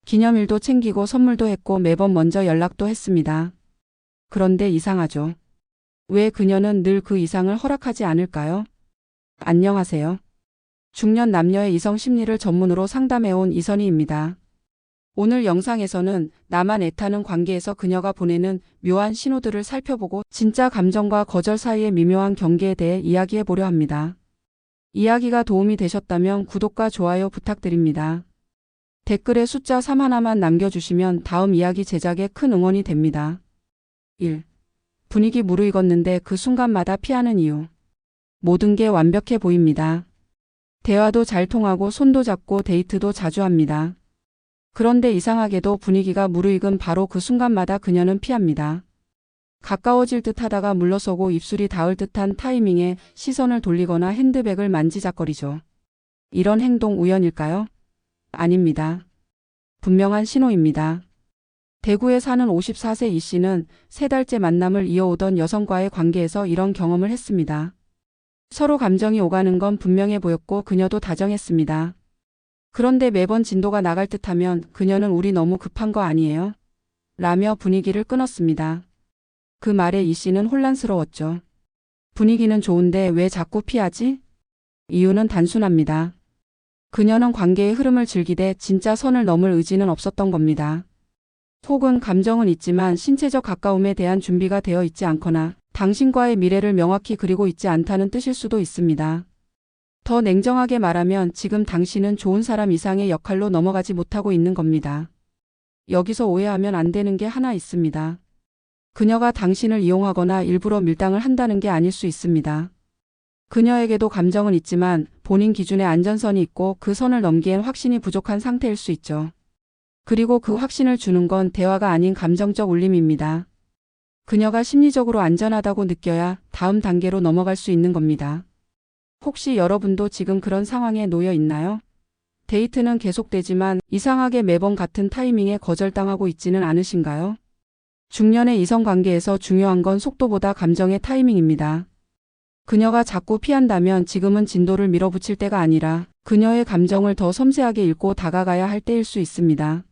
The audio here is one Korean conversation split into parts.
기념일도 챙기고 선물도 했고 매번 먼저 연락도 했습니다. 그런데 이상하죠. 왜 그녀는 늘 그 이상을 허락하지 않을까요? 안녕하세요. 중년 남녀의 이성 심리를 전문으로 상담해온 이선희입니다. 오늘 영상에서는 나만 애타는 관계에서 그녀가 보내는 묘한 신호들을 살펴보고 진짜 감정과 거절 사이의 미묘한 경계에 대해 이야기해보려 합니다. 이야기가 도움이 되셨다면 구독과 좋아요 부탁드립니다. 댓글에 숫자 3 하나만 남겨주시면 다음 이야기 제작에 큰 응원이 됩니다. 1. 분위기 무르익었는데 그 순간마다 피하는 이유. 모든 게 완벽해 보입니다. 대화도 잘 통하고 손도 잡고 데이트도 자주 합니다. 그런데 이상하게도 분위기가 무르익은 바로 그 순간마다 그녀는 피합니다. 가까워질 듯 하다가 물러서고 입술이 닿을 듯한 타이밍에 시선을 돌리거나 핸드백을 만지작거리죠. 이런 행동 우연일까요? 아닙니다. 분명한 신호입니다. 대구에 사는 54세 이 씨는 3달째 만남을 이어오던 여성과의 관계에서 이런 경험을 했습니다. 서로 감정이 오가는 건 분명해 보였고 그녀도 다정했습니다. 그런데 매번 진도가 나갈 듯하면 그녀는 우리 너무 급한 거 아니에요? 라며 분위기를 끊었습니다. 그 말에 이 씨는 혼란스러웠죠. 분위기는 좋은데 왜 자꾸 피하지? 이유는 단순합니다. 그녀는 관계의 흐름을 즐기되 진짜 선을 넘을 의지는 없었던 겁니다. 혹은 감정은 있지만 신체적 가까움에 대한 준비가 되어 있지 않거나 당신과의 미래를 명확히 그리고 있지 않다는 뜻일 수도 있습니다. 더 냉정하게 말하면 지금 당신은 좋은 사람 이상의 역할로 넘어가지 못하고 있는 겁니다. 여기서 오해하면 안 되는 게 하나 있습니다. 그녀가 당신을 이용하거나 일부러 밀당을 한다는 게 아닐 수 있습니다. 그녀에게도 감정은 있지만 본인 기준의 안전선이 있고 그 선을 넘기엔 확신이 부족한 상태일 수 있죠. 그리고 그 확신을 주는 건 대화가 아닌 감정적 울림입니다. 그녀가 심리적으로 안전하다고 느껴야 다음 단계로 넘어갈 수 있는 겁니다. 혹시 여러분도 지금 그런 상황에 놓여 있나요? 데이트는 계속되지만 이상하게 매번 같은 타이밍에 거절당하고 있지는 않으신가요? 중년의 이성관계에서 중요한 건 속도보다 감정의 타이밍입니다. 그녀가 자꾸 피한다면 지금은 진도를 밀어붙일 때가 아니라 그녀의 감정을 더 섬세하게 읽고 다가가야 할 때일 수 있습니다.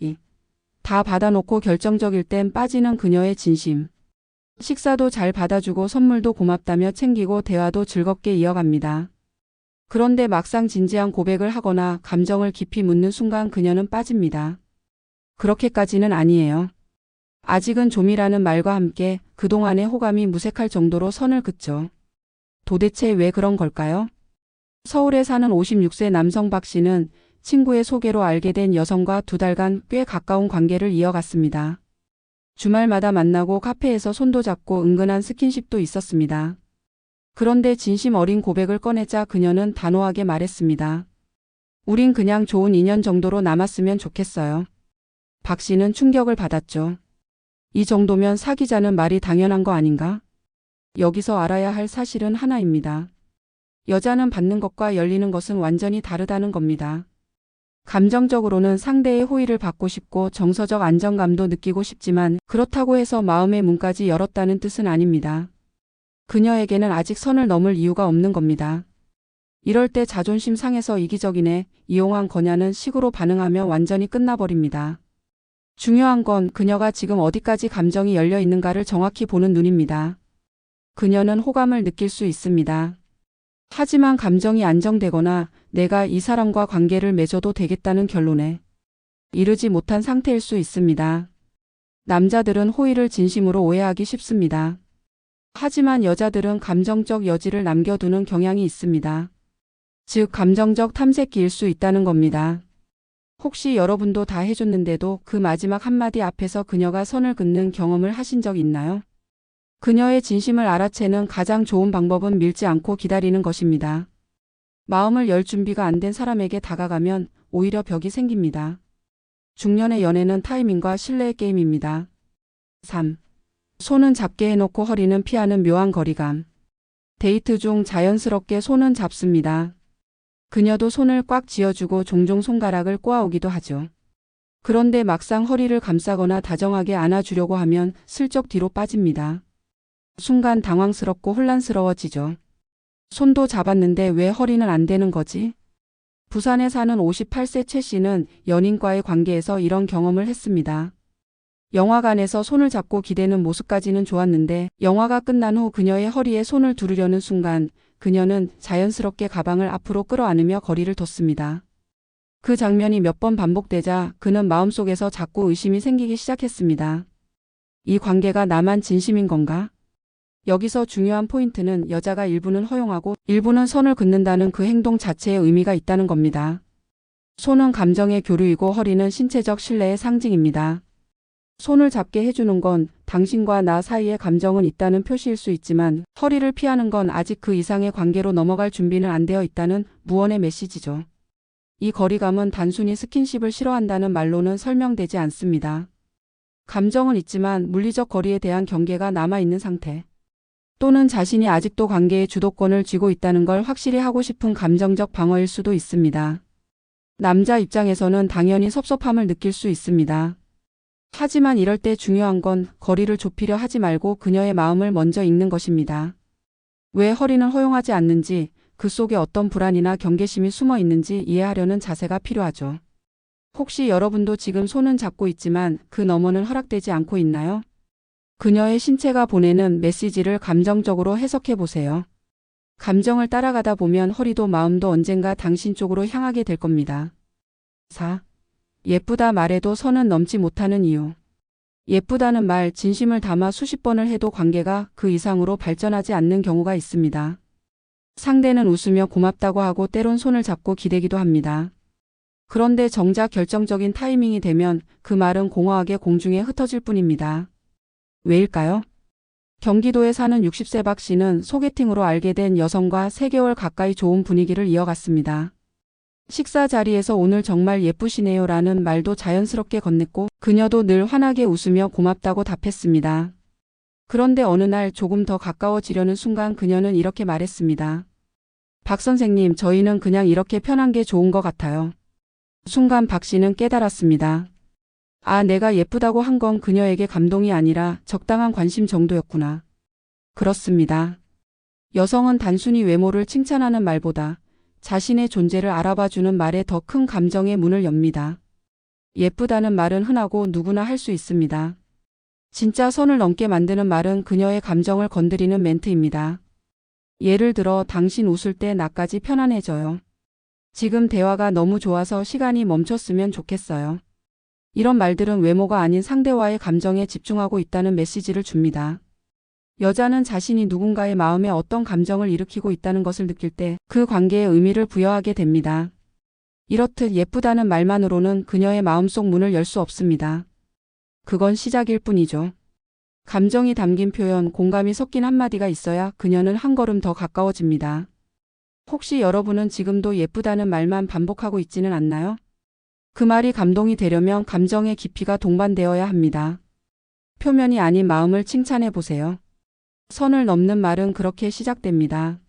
2. 다 받아놓고 결정적일 땐 빠지는 그녀의 진심. 식사도 잘 받아주고 선물도 고맙다며 챙기고 대화도 즐겁게 이어갑니다. 그런데 막상 진지한 고백을 하거나 감정을 깊이 묻는 순간 그녀는 빠집니다. 그렇게까지는 아니에요. 아직은 좀이라는 말과 함께 그동안의 호감이 무색할 정도로 선을 긋죠. 도대체 왜 그런 걸까요? 서울에 사는 56세 남성 박 씨는 친구의 소개로 알게 된 여성과 2달간 꽤 가까운 관계를 이어갔습니다. 주말마다 만나고 카페에서 손도 잡고 은근한 스킨십도 있었습니다. 그런데 진심 어린 고백을 꺼내자 그녀는 단호하게 말했습니다. 우린 그냥 좋은 인연 정도로 남았으면 좋겠어요. 박 씨는 충격을 받았죠. 이 정도면 사귀자는 말이 당연한 거 아닌가? 여기서 알아야 할 사실은 하나입니다. 여자는 받는 것과 열리는 것은 완전히 다르다는 겁니다. 감정적으로는 상대의 호의를 받고 싶고 정서적 안정감도 느끼고 싶지만 그렇다고 해서 마음의 문까지 열었다는 뜻은 아닙니다. 그녀에게는 아직 선을 넘을 이유가 없는 겁니다. 이럴 때 자존심 상해서 이기적이네, 이용한 거냐는 식으로 반응하며 완전히 끝나버립니다. 중요한 건 그녀가 지금 어디까지 감정이 열려 있는가를 정확히 보는 눈입니다. 그녀는 호감을 느낄 수 있습니다. 하지만 감정이 안정되거나 내가 이 사람과 관계를 맺어도 되겠다는 결론에 이르지 못한 상태일 수 있습니다. 남자들은 호의를 진심으로 오해하기 쉽습니다. 하지만 여자들은 감정적 여지를 남겨두는 경향이 있습니다. 즉 감정적 탐색기일 수 있다는 겁니다. 혹시 여러분도 다 해줬는데도 그 마지막 한마디 앞에서 그녀가 선을 긋는 경험을 하신 적 있나요? 그녀의 진심을 알아채는 가장 좋은 방법은 밀지 않고 기다리는 것입니다. 마음을 열 준비가 안 된 사람에게 다가가면 오히려 벽이 생깁니다. 중년의 연애는 타이밍과 신뢰의 게임입니다. 3. 손은 잡게 해놓고 허리는 피하는 묘한 거리감. 데이트 중 자연스럽게 손은 잡습니다. 그녀도 손을 꽉 쥐어주고 종종 손가락을 꼬아오기도 하죠. 그런데 막상 허리를 감싸거나 다정하게 안아주려고 하면 슬쩍 뒤로 빠집니다. 순간 당황스럽고 혼란스러워지죠. 손도 잡았는데 왜 허리는 안 되는 거지? 부산에 사는 58세 최 씨는 연인과의 관계에서 이런 경험을 했습니다. 영화관에서 손을 잡고 기대는 모습까지는 좋았는데 영화가 끝난 후 그녀의 허리에 손을 두르려는 순간 그녀는 자연스럽게 가방을 앞으로 끌어안으며 거리를 뒀습니다. 그 장면이 몇 번 반복되자 그는 마음속에서 자꾸 의심이 생기기 시작했습니다. 이 관계가 나만 진심인 건가? 여기서 중요한 포인트는 여자가 일부는 허용하고 일부는 선을 긋는다는 그 행동 자체에 의미가 있다는 겁니다. 손은 감정의 교류이고 허리는 신체적 신뢰의 상징입니다. 손을 잡게 해주는 건 당신과 나 사이에 감정은 있다는 표시일 수 있지만 허리를 피하는 건 아직 그 이상의 관계로 넘어갈 준비는 안 되어 있다는 무언의 메시지죠. 이 거리감은 단순히 스킨십을 싫어한다는 말로는 설명되지 않습니다. 감정은 있지만 물리적 거리에 대한 경계가 남아있는 상태. 또는 자신이 아직도 관계의 주도권을 쥐고 있다는 걸 확실히 하고 싶은 감정적 방어일 수도 있습니다. 남자 입장에서는 당연히 섭섭함을 느낄 수 있습니다. 하지만 이럴 때 중요한 건 거리를 좁히려 하지 말고 그녀의 마음을 먼저 읽는 것입니다. 왜 허리는 허용하지 않는지, 그 속에 어떤 불안이나 경계심이 숨어 있는지 이해하려는 자세가 필요하죠. 혹시 여러분도 지금 손은 잡고 있지만 그 너머는 허락되지 않고 있나요? 그녀의 신체가 보내는 메시지를 감정적으로 해석해 보세요. 감정을 따라가다 보면 허리도 마음도 언젠가 당신 쪽으로 향하게 될 겁니다. 4. 예쁘다 말해도 선은 넘지 못하는 이유. 예쁘다는 말 진심을 담아 수십 번을 해도 관계가 그 이상으로 발전하지 않는 경우가 있습니다. 상대는 웃으며 고맙다고 하고 때론 손을 잡고 기대기도 합니다. 그런데 정작 결정적인 타이밍이 되면 그 말은 공허하게 공중에 흩어질 뿐입니다. 왜일까요? 경기도에 사는 60세 박 씨는 소개팅으로 알게 된 여성과 3개월 가까이 좋은 분위기를 이어갔습니다. 식사 자리에서 오늘 정말 예쁘시네요 라는 말도 자연스럽게 건넸고 그녀도 늘 환하게 웃으며 고맙다고 답했습니다. 그런데 어느 날 조금 더 가까워지려는 순간 그녀는 이렇게 말했습니다. 박 선생님, 저희는 그냥 이렇게 편한 게 좋은 것 같아요. 순간 박 씨는 깨달았습니다. 아, 내가 예쁘다고 한 건 그녀에게 감동이 아니라 적당한 관심 정도였구나. 그렇습니다. 여성은 단순히 외모를 칭찬하는 말보다 자신의 존재를 알아봐주는 말에 더 큰 감정의 문을 엽니다. 예쁘다는 말은 흔하고 누구나 할 수 있습니다. 진짜 선을 넘게 만드는 말은 그녀의 감정을 건드리는 멘트입니다. 예를 들어, 당신 웃을 때 나까지 편안해져요. 지금 대화가 너무 좋아서 시간이 멈췄으면 좋겠어요. 이런 말들은 외모가 아닌 상대와의 감정에 집중하고 있다는 메시지를 줍니다. 여자는 자신이 누군가의 마음에 어떤 감정을 일으키고 있다는 것을 느낄 때 그 관계에 의미를 부여하게 됩니다. 이렇듯 예쁘다는 말만으로는 그녀의 마음속 문을 열 수 없습니다. 그건 시작일 뿐이죠. 감정이 담긴 표현, 공감이 섞인 한마디가 있어야 그녀는 한 걸음 더 가까워집니다. 혹시 여러분은 지금도 예쁘다는 말만 반복하고 있지는 않나요? 그 말이 감동이 되려면 감정의 깊이가 동반되어야 합니다. 표면이 아닌 마음을 칭찬해 보세요. 선을 넘는 말은 그렇게 시작됩니다.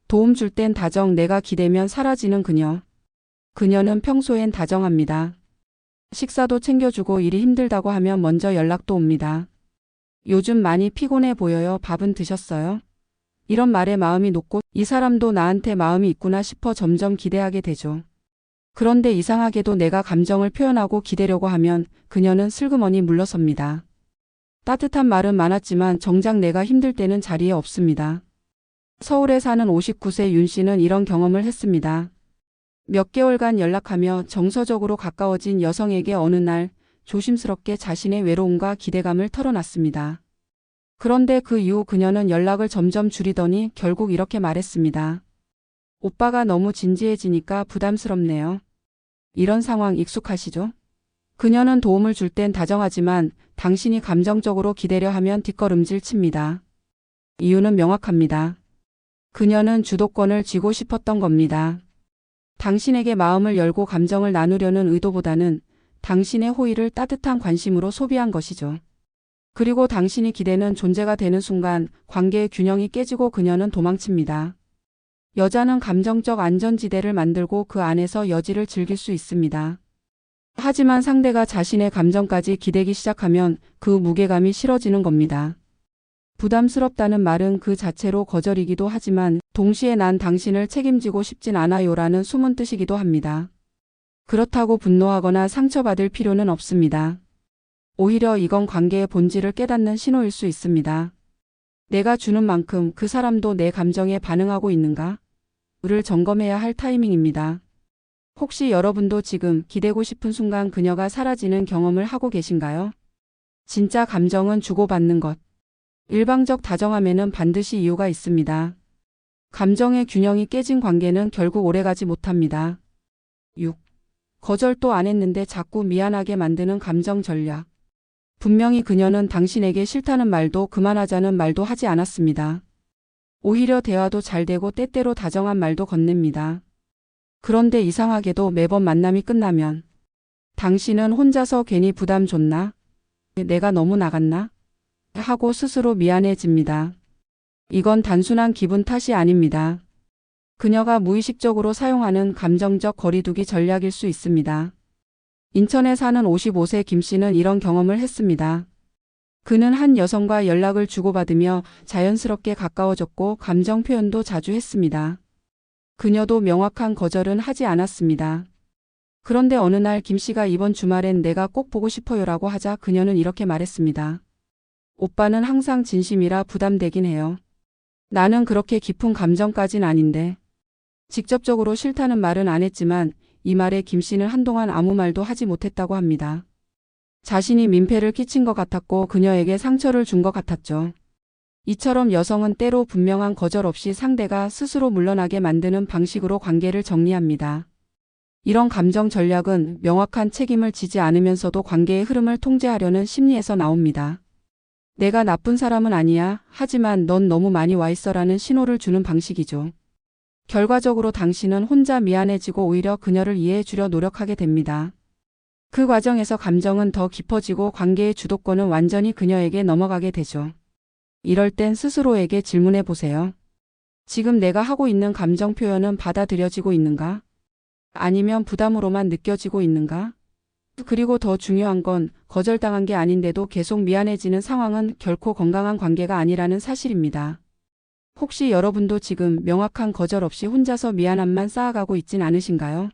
도움 줄 땐 다정, 내가 기대면 사라지는 그녀. 그녀는 평소엔 다정합니다. 식사도 챙겨주고 일이 힘들다고 하면 먼저 연락도 옵니다. 요즘 많이 피곤해 보여요. 밥은 드셨어요? 이런 말에 마음이 녹고 이 사람도 나한테 마음이 있구나 싶어 점점 기대하게 되죠. 그런데 이상하게도 내가 감정을 표현하고 기대려고 하면 그녀는 슬그머니 물러섭니다. 따뜻한 말은 많았지만 정작 내가 힘들 때는 자리에 없습니다. 서울에 사는 59세 윤 씨는 이런 경험을 했습니다. 몇 개월간 연락하며 정서적으로 가까워진 여성에게 어느 날 조심스럽게 자신의 외로움과 기대감을 털어놨습니다. 그런데 그 이후 그녀는 연락을 점점 줄이더니 결국 이렇게 말했습니다. 오빠가 너무 진지해지니까 부담스럽네요. 이런 상황 익숙하시죠? 그녀는 도움을 줄 땐 다정하지만 당신이 감정적으로 기대려 하면 뒷걸음질 칩니다. 이유는 명확합니다. 그녀는 주도권을 쥐고 싶었던 겁니다. 당신에게 마음을 열고 감정을 나누려는 의도보다는 당신의 호의를 따뜻한 관심으로 소비한 것이죠. 그리고 당신이 기대는 존재가 되는 순간 관계의 균형이 깨지고 그녀는 도망칩니다. 여자는 감정적 안전지대를 만들고 그 안에서 여지를 즐길 수 있습니다. 하지만 상대가 자신의 감정까지 기대기 시작하면 그 무게감이 싫어지는 겁니다. 부담스럽다는 말은 그 자체로 거절이기도 하지만 동시에 난 당신을 책임지고 싶진 않아요라는 숨은 뜻이기도 합니다. 그렇다고 분노하거나 상처받을 필요는 없습니다. 오히려 이건 관계의 본질을 깨닫는 신호일 수 있습니다. 내가 주는 만큼 그 사람도 내 감정에 반응하고 있는가? 를 점검해야 할 타이밍입니다. 혹시 여러분도 지금 기대고 싶은 순간 그녀가 사라지는 경험을 하고 계신가요? 진짜 감정은 주고받는 것. 일방적 다정함에는 반드시 이유가 있습니다. 감정의 균형이 깨진 관계는 결국 오래가지 못합니다. 6. 거절도 안 했는데 자꾸 미안하게 만드는 감정 전략. 분명히 그녀는 당신에게 싫다는 말도 그만하자는 말도 하지 않았습니다. 오히려 대화도 잘 되고 때때로 다정한 말도 건넵니다. 그런데 이상하게도 매번 만남이 끝나면 당신은 혼자서 괜히 부담 줬나? 내가 너무 나갔나? 하고 스스로 미안해집니다. 이건 단순한 기분 탓이 아닙니다. 그녀가 무의식적으로 사용하는 감정적 거리두기 전략일 수 있습니다. 인천에 사는 55세 김 씨는 이런 경험을 했습니다. 그는 한 여성과 연락을 주고받으며 자연스럽게 가까워졌고 감정 표현도 자주 했습니다. 그녀도 명확한 거절은 하지 않았습니다. 그런데 어느 날 김 씨가 이번 주말엔 내가 꼭 보고 싶어요라고 하자 그녀는 이렇게 말했습니다. 오빠는 항상 진심이라 부담되긴 해요. 나는 그렇게 깊은 감정까진 아닌데. 직접적으로 싫다는 말은 안 했지만 이 말에 김 씨는 한동안 아무 말도 하지 못했다고 합니다. 자신이 민폐를 끼친 것 같았고 그녀에게 상처를 준 것 같았죠. 이처럼 여성은 때로 분명한 거절 없이 상대가 스스로 물러나게 만드는 방식으로 관계를 정리합니다. 이런 감정 전략은 명확한 책임을 지지 않으면서도 관계의 흐름을 통제하려는 심리에서 나옵니다. 내가 나쁜 사람은 아니야. 하지만 넌 너무 많이 와 있어라는 신호를 주는 방식이죠. 결과적으로 당신은 혼자 미안해지고 오히려 그녀를 이해해 주려 노력하게 됩니다. 그 과정에서 감정은 더 깊어지고 관계의 주도권은 완전히 그녀에게 넘어가게 되죠. 이럴 땐 스스로에게 질문해 보세요. 지금 내가 하고 있는 감정 표현은 받아들여지고 있는가? 아니면 부담으로만 느껴지고 있는가? 그리고 더 중요한 건 거절당한 게 아닌데도 계속 미안해지는 상황은 결코 건강한 관계가 아니라는 사실입니다. 혹시 여러분도 지금 명확한 거절 없이 혼자서 미안함만 쌓아가고 있진 않으신가요?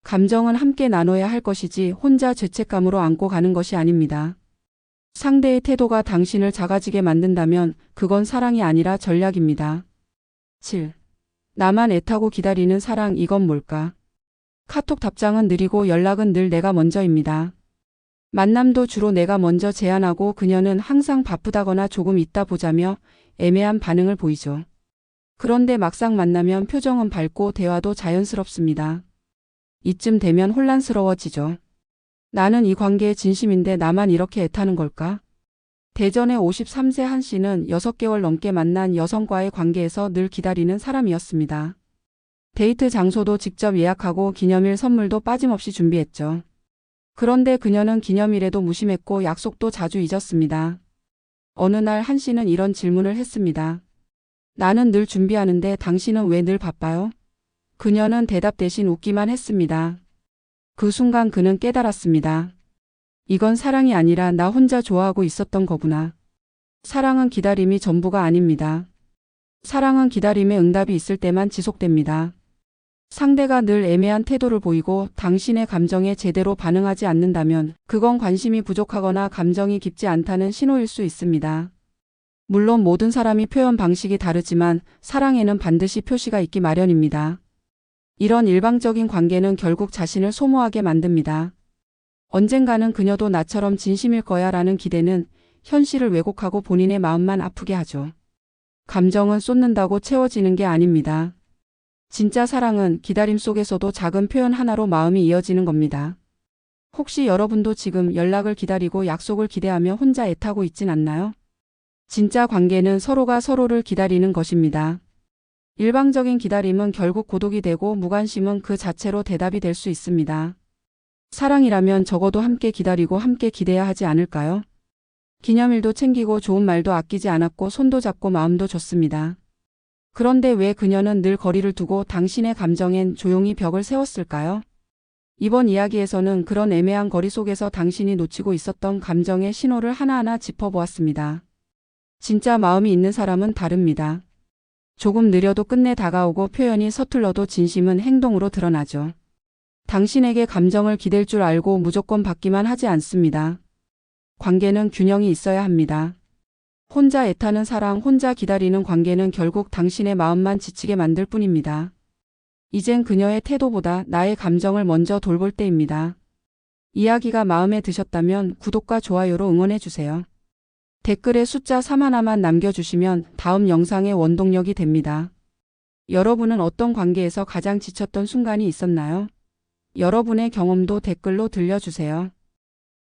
감정은 함께 나눠야 할 것이지 혼자 죄책감으로 안고 가는 것이 아닙니다. 상대의 태도가 당신을 작아지게 만든다면 그건 사랑이 아니라 전략입니다. 7. 나만 애타고 기다리는 사랑 이건 뭘까? 카톡 답장은 느리고 연락은 늘 내가 먼저입니다. 만남도 주로 내가 먼저 제안하고 그녀는 항상 바쁘다거나 조금 있다 보자며 애매한 반응을 보이죠. 그런데 막상 만나면 표정은 밝고 대화도 자연스럽습니다. 이쯤 되면 혼란스러워지죠. 나는 이 관계에 진심인데 나만 이렇게 애타는 걸까? 대전의 53세 한 씨는 6개월 넘게 만난 여성과의 관계에서 늘 기다리는 사람이었습니다. 데이트 장소도 직접 예약하고 기념일 선물도 빠짐없이 준비했죠. 그런데 그녀는 기념일에도 무심했고 약속도 자주 잊었습니다. 어느 날 한 씨는 이런 질문을 했습니다. 나는 늘 준비하는데 당신은 왜 늘 바빠요? 그녀는 대답 대신 웃기만 했습니다. 그 순간 그는 깨달았습니다. 이건 사랑이 아니라 나 혼자 좋아하고 있었던 거구나. 사랑은 기다림이 전부가 아닙니다. 사랑은 기다림에 응답이 있을 때만 지속됩니다. 상대가 늘 애매한 태도를 보이고 당신의 감정에 제대로 반응하지 않는다면 그건 관심이 부족하거나 감정이 깊지 않다는 신호일 수 있습니다. 물론 모든 사람이 표현 방식이 다르지만 사랑에는 반드시 표시가 있기 마련입니다. 이런 일방적인 관계는 결국 자신을 소모하게 만듭니다. 언젠가는 그녀도 나처럼 진심일 거야 라는 기대는 현실을 왜곡하고 본인의 마음만 아프게 하죠. 감정은 쏟는다고 채워지는 게 아닙니다. 진짜 사랑은 기다림 속에서도 작은 표현 하나로 마음이 이어지는 겁니다. 혹시 여러분도 지금 연락을 기다리고 약속을 기대하며 혼자 애타고 있진 않나요? 진짜 관계는 서로가 서로를 기다리는 것입니다. 일방적인 기다림은 결국 고독이 되고 무관심은 그 자체로 대답이 될 수 있습니다. 사랑이라면 적어도 함께 기다리고 함께 기대야 하지 않을까요? 기념일도 챙기고 좋은 말도 아끼지 않았고 손도 잡고 마음도 줬습니다. 그런데 왜 그녀는 늘 거리를 두고 당신의 감정엔 조용히 벽을 세웠을까요? 이번 이야기에서는 그런 애매한 거리 속에서 당신이 놓치고 있었던 감정의 신호를 하나하나 짚어보았습니다. 진짜 마음이 있는 사람은 다릅니다. 조금 느려도 끝내 다가오고 표현이 서툴러도 진심은 행동으로 드러나죠. 당신에게 감정을 기댈 줄 알고 무조건 받기만 하지 않습니다. 관계는 균형이 있어야 합니다. 혼자 애타는 사랑, 혼자 기다리는 관계는 결국 당신의 마음만 지치게 만들 뿐입니다. 이젠 그녀의 태도보다 나의 감정을 먼저 돌볼 때입니다. 이야기가 마음에 드셨다면 구독과 좋아요로 응원해주세요. 댓글에 숫자 3 하나만 남겨주시면 다음 영상의 원동력이 됩니다. 여러분은 어떤 관계에서 가장 지쳤던 순간이 있었나요? 여러분의 경험도 댓글로 들려주세요.